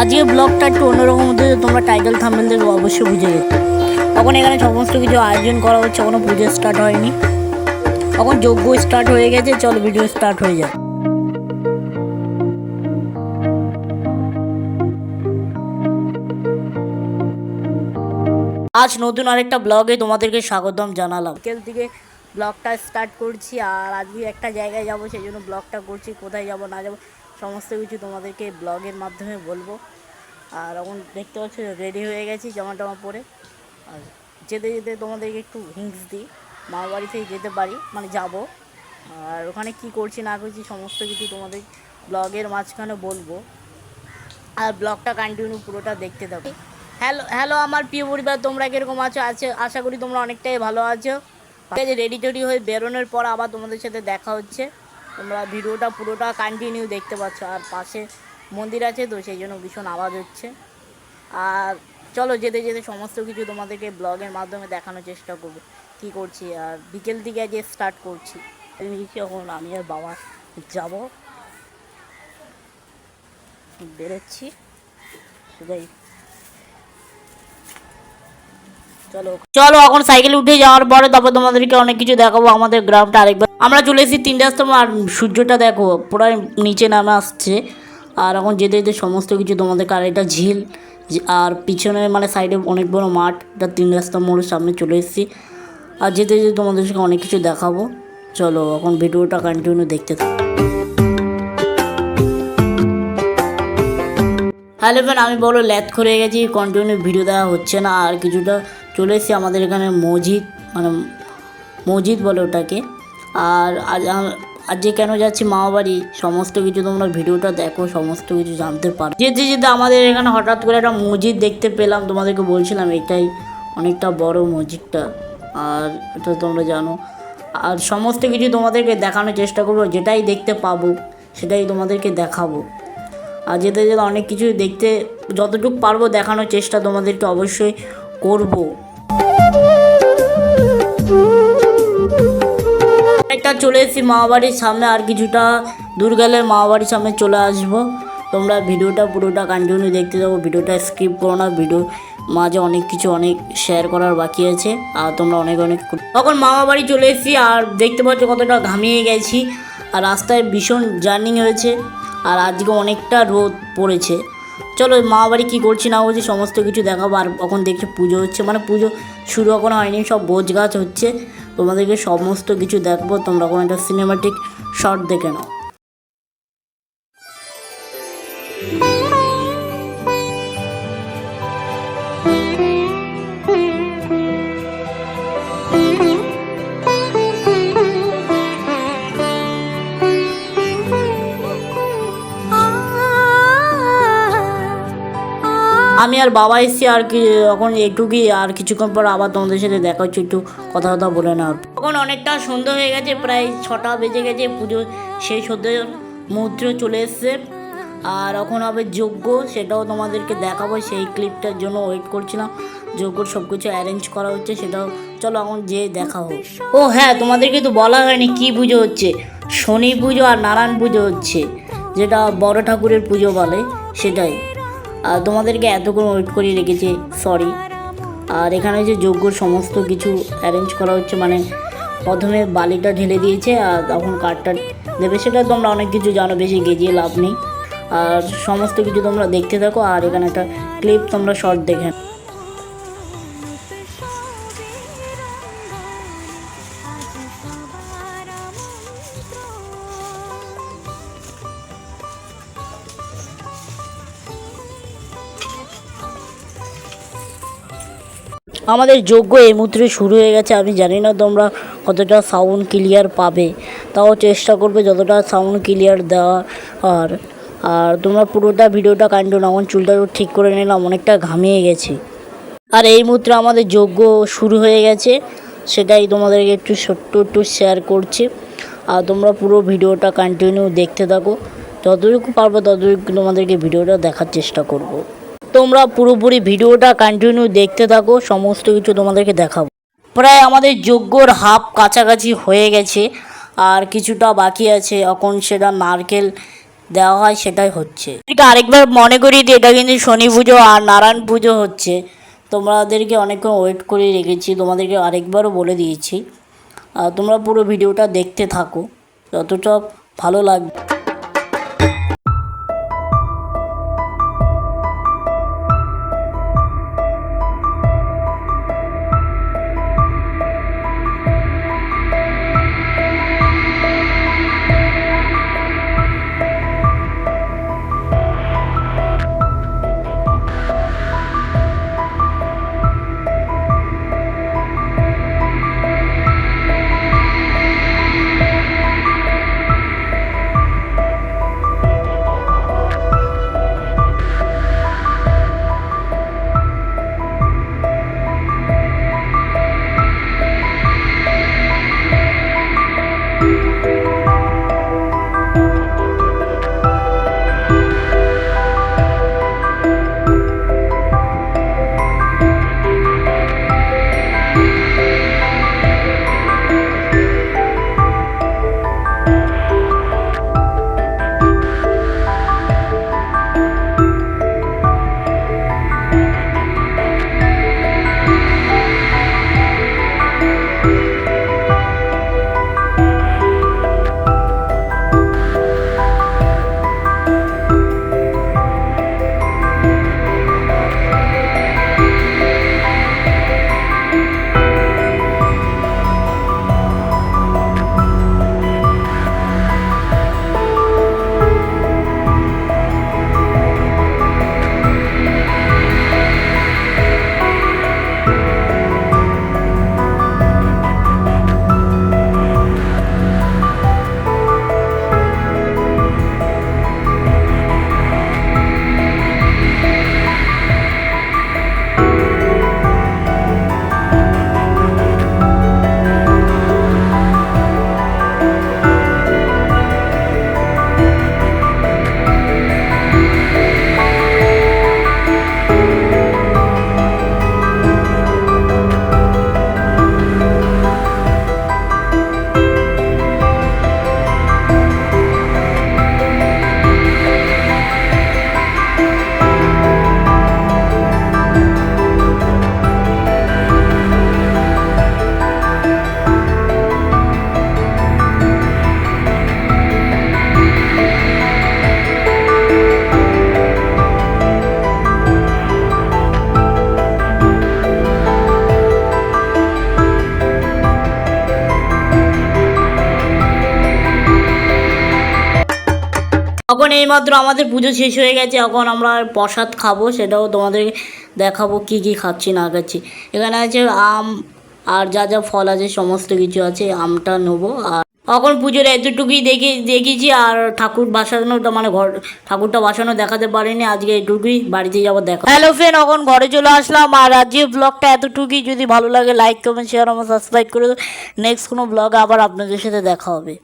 আজকে ব্লগটা একটু অন্যরকম হতে, তোমরা টাইটেল থাম্বনেল দেখে অবশ্যই বুঝে যেতে। এখন এখানে সমস্ত কিছু আয়োজন করা হচ্ছে, এখনো পুজো স্টার্ট হয়নি, এখন যজ্ঞ স্টার্ট হয়ে গেছে। চলো ভিডিও স্টার্ট হয়ে যায়। আজ নতুন আরেকটা ব্লগে তোমাদেরকে স্বাগতম জানালাম। বিকেল থেকে ব্লগটা স্টার্ট করছি, আর আজকে একটা জায়গায় যাব, সেই জন্য ব্লগটা করছি। কোথায় যাব না যাব সমস্ত কিছু তোমাদেরকে ব্লগের মাধ্যমে বলবো। আর এখন দেখতে পাচ্ছ রেডি হয়ে গেছি জামা টামা পরে। আর যেতে যেতে তোমাদেরকে একটু হিংস দিই, মামা বাড়ি থেকে যেতে পারি, মানে যাব। আর ওখানে কি করছি না করছি সমস্ত কিছু তোমাদের ব্লগের মাঝখানে বলবো। আর ব্লগটা কন্টিনিউ পুরোটা দেখতে থাকো। হ্যালো আমার প্রিয় পরিবার, তোমরা কীরকম আছো? আশা করি তোমরা অনেকটাই ভালো আছো। রেডি টেডি হয়ে বেরোনোর পর আবার তোমাদের সাথে দেখা হচ্ছে। তোমরা ভিডিওটা পুরোটা কন্টিনিউ দেখতে পাচ্ছ। আর পাশে মন্দির আছে তো, সেই জন্য ভীষণ আওয়াজ হচ্ছে। আর চলো যেতে যেতে সমস্ত কিছু তোমাদেরকে ব্লগের মাধ্যমে দেখানোর চেষ্টা করবো কী করছি। আর বিকেল দিকে আজকে স্টার্ট করছি। এখন আমি আর বাবা যাব, বেরোচ্ছি সেটাই। চলো এখন সাইকেলে উঠে যাওয়ার পরে তারপর তোমাদেরকে অনেক কিছু দেখাবো আমাদের গ্রামটা আরেকবার। আমরা চলে এসেছি 3টার সময়, আর সূর্যটা দেখো পুরো নিচে নামে আসছে। আর এখন যেতে যেতে সমস্ত কিছু তোমাদেরকে, আর এটা ঝিল, আর পিছনে মানে সাইডে অনেক বড় মাঠ, এটা 3 রাস্তা মোড়ের সামনে চলে এসেছি। আর যেতে যেতে তোমাদের সঙ্গে অনেক কিছু দেখাবো। চলো এখন ভিডিওটা কন্টিনিউ দেখতে থাকো। হ্যালো ফ্রেন্ড, আমি বলো ল্যাথ করে গেছি, কন্টিনিউ ভিডিও দেওয়া হচ্ছে না। আর কিছুটা চলে এসেছি আমাদের এখানে মসজিদ, মানে মসজিদ বলে ওটাকে। আর আজকে কেন যাচ্ছি মামা বাড়ি, সমস্ত কিছু তোমরা ভিডিওটা দেখো, সমস্ত কিছু জানতে পারো। যেতে যেতে আমাদের এখানে হঠাৎ করে একটা মসজিদ দেখতে পেলাম, তোমাদেরকে বলছিলাম এটাই অনেকটা বড় মসজিদটা, আর এটা তোমরা জানো। আর সমস্ত কিছু তোমাদেরকে দেখানোর চেষ্টা করবো, যেটাই দেখতে পাবো সেটাই তোমাদেরকে দেখাবো। আর যেতে যেতে অনেক কিছু দেখতে, যতটুকু পারবো দেখানোর চেষ্টা তোমাদেরকে অবশ্যই করব। একটা চলে এসেছি মামাবাড়ির সামনে, আর কিছুটা দূর গেলে মামাবাড়ির সামনে চলে আসবো। তোমরা ভিডিওটা পুরোটা কন্টিনিউ দেখতে যাবো, ভিডিওটা স্কিপ করো না। ভিডিও মাঝে অনেক কিছু অনেক শেয়ার করার বাকি আছে, আর তোমরা অনেক তখন মামাবাড়ি চলে এসেছি। আর দেখতে পাচ্ছ কতটা ঘামিয়ে গেছি, আর রাস্তায় ভীষণ জার্নি হয়েছে। আর আজকে অনেকটা রোদ পড়েছে। চলো মামাবাড়ি কী করছি না করছি সমস্ত কিছু দেখাবো। আর এখন দেখছি পুজো হচ্ছে, মানে পুজো শুরু এখনো হয়নি, সব ভোজ গাছ হচ্ছে। তোমাদেরকে সমস্ত কিছু দেখবো, তোমরা কোনো একটা সিনেমাটিক শট দেখে নাও। আমি আর বাবা এসেছি, আর কি এখন একটুকি, আর কিছুক্ষণ পর আবার তোমাদের সাথে দেখা হচ্ছে, একটু কথা কথা বলে নেওয়ার। এখন অনেকটা সন্ধ্যা হয়ে গেছে, প্রায় 6টা বেজে গেছে, পুজো শেষ হতে মুহূর্ত চলে এসছে। আর এখন হবে যজ্ঞ, সেটাও তোমাদেরকে দেখাবো। সেই ক্লিপটার জন্য ওয়েট করছিলাম। যজ্ঞর সব কিছু অ্যারেঞ্জ করা হচ্ছে, সেটাও চলো এখন যে দেখা হোক। ও হ্যাঁ, তোমাদেরকে তো বলা হয়নি কি পুজো হচ্ছে। শনি পুজো আর নারায়ণ পুজো হচ্ছে, যেটা বড় ঠাকুরের পুজো বলে, সেটাই। আর তোমাদেরকে এতক্ষণ ওয়েট করিয়ে রেখেছি, সরি। আর এখানে যে যজ্ঞর সমস্ত কিছু অ্যারেঞ্জ করা হচ্ছে, মানে প্রথমে বালিটা ঢেলে দিয়েছে, আর তখন কাঠটা দেবে, সেটা তোমরা অনেক কিছু জানো, বেশি গেজিয়ে লাভ নেই। আর সমস্ত কিছু তোমরা দেখতে থাকো। আর এখানে একটা ক্লিপ তোমরা শর্ট দেখে। আমাদের যজ্ঞ এই মুহূর্তে শুরু হয়ে গেছে। আমি জানি না তোমরা কতটা সাউন্ড ক্লিয়ার পাবে, তাও চেষ্টা করবে যতটা সাউন্ড ক্লিয়ার দেওয়া। আর তোমরা পুরোটা ভিডিওটা কন্টিনিউ। আমার চুলটা ঠিক করে নিলাম, অনেকটা ঘামিয়ে গেছি। আর এই মুহূর্তে আমাদের যজ্ঞ শুরু হয়ে গেছে, সেটাই তোমাদেরকে একটু শেয়ার করছি। আর তোমরা পুরো ভিডিওটা কন্টিনিউ দেখতে থাকো, যতটুকু পারবো ততটুকু তোমাদেরকে ভিডিওটা দেখার চেষ্টা করব। তোমরা পুরোপুরি ভিডিওটা কন্টিনিউ দেখতে থাকো, সমস্ত কিছু তোমাদেরকে দেখাবো। প্রায় আমাদের যজ্ঞর হাফ কাছাকাছি হয়ে গেছে, আর কিছুটা বাকি আছে। এখন সেটা নারকেল দেওয়া হয় সেটাই হচ্ছে। আরেকবার মনে করি দিই, এটা কিন্তু শনি পুজো আর নারায়ণ পুজো হচ্ছে। তোমাদেরকে অনেকক্ষণ ওয়েট করে রেখেছি, তোমাদেরকে আরেকবারও বলে দিয়েছি। আর তোমরা পুরো ভিডিওটা দেখতে থাকো, যতটা ভালো লাগবে। এখন এইমাত্র আমাদের পুজো শেষ হয়ে গেছে, এখন আমরা প্রসাদ খাবো, সেটাও তোমাদের দেখাবো কি কি খাচ্ছি না খাচ্ছি। এখানে আছে আম আর যা যা ফল আছে সমস্ত কিছু আছে, আমটা নেবো। আর এখন পুজোর এতটুকুই দেখেছি, আর ঠাকুর বাসানোটা মানে ঘর ঠাকুরটা বাসানো দেখাতে পারিনি, আজকে এটুকুই, বাড়িতে যাবো দেখা। হ্যালো ফ্রেন্ড, এখন ঘরে চলে আসলাম। আর আজকের ব্লগটা এতটুকুই, যদি ভালো লাগে লাইক কমেন্ট শেয়ার আমার সাবস্ক্রাইব করে দেবো। নেক্সট কোনো ব্লগে আবার আপনাদের সাথে দেখা হবে।